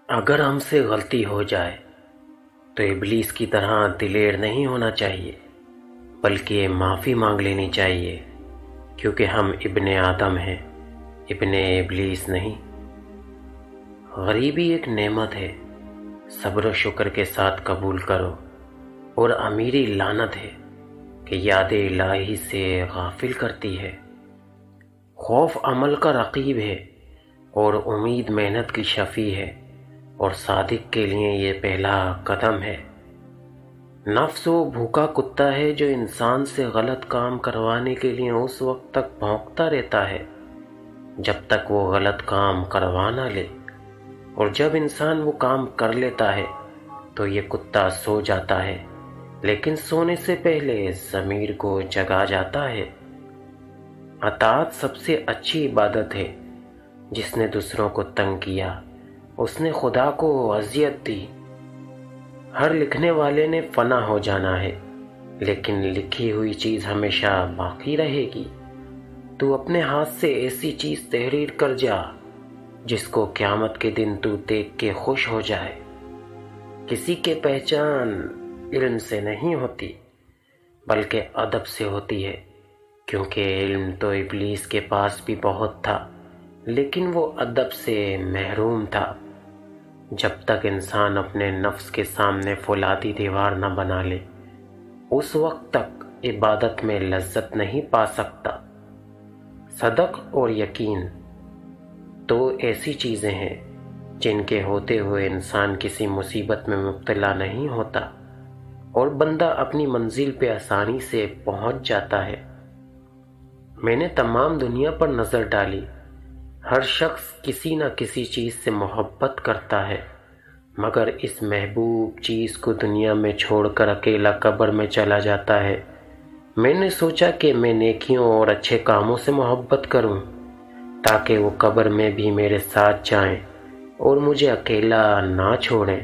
اگر ہم سے غلطی ہو جائے تو ابلیس کی طرح دلیر نہیں ہونا چاہیے، بلکہ معافی مانگ لینی چاہیے، کیونکہ ہم ابن آدم ہیں، ابن ابلیس نہیں۔ غریبی ایک نعمت ہے، صبر و شکر کے ساتھ قبول کرو، اور امیری لعنت ہے کہ یاد الہی سے غافل کرتی ہے۔ خوف عمل کا رقیب ہے اور امید محنت کی شفیع ہے، اور صادق کے لیے یہ پہلا قدم ہے۔ نفس وہ بھوکا کتا ہے جو انسان سے غلط کام کروانے کے لیے اس وقت تک بھونکتا رہتا ہے جب تک وہ غلط کام کروا نہ لے، اور جب انسان وہ کام کر لیتا ہے تو یہ کتا سو جاتا ہے، لیکن سونے سے پہلے ضمیر کو جگا جاتا ہے۔ اطاعت سب سے اچھی عبادت ہے۔ جس نے دوسروں کو تنگ کیا اس نے خدا کو اذیت دی۔ ہر لکھنے والے نے فنا ہو جانا ہے، لیکن لکھی ہوئی چیز ہمیشہ باقی رہے گی۔ تو اپنے ہاتھ سے ایسی چیز تحریر کر جا جس کو قیامت کے دن تو دیکھ کے خوش ہو جائے۔ کسی کے پہچان علم سے نہیں ہوتی بلکہ ادب سے ہوتی ہے، کیونکہ علم تو ابلیس کے پاس بھی بہت تھا، لیکن وہ ادب سے محروم تھا۔ جب تک انسان اپنے نفس کے سامنے فولادی دیوار نہ بنا لے، اس وقت تک عبادت میں لذت نہیں پا سکتا۔ صدق اور یقین دو ایسی چیزیں ہیں جن کے ہوتے ہوئے انسان کسی مصیبت میں مبتلا نہیں ہوتا، اور بندہ اپنی منزل پہ آسانی سے پہنچ جاتا ہے۔ میں نے تمام دنیا پر نظر ڈالی، ہر شخص کسی نہ کسی چیز سے محبت کرتا ہے، مگر اس محبوب چیز کو دنیا میں چھوڑ کر اکیلا قبر میں چلا جاتا ہے۔ میں نے سوچا کہ میں نیکیوں اور اچھے کاموں سے محبت کروں تاکہ وہ قبر میں بھی میرے ساتھ جائیں اور مجھے اکیلا نہ چھوڑیں۔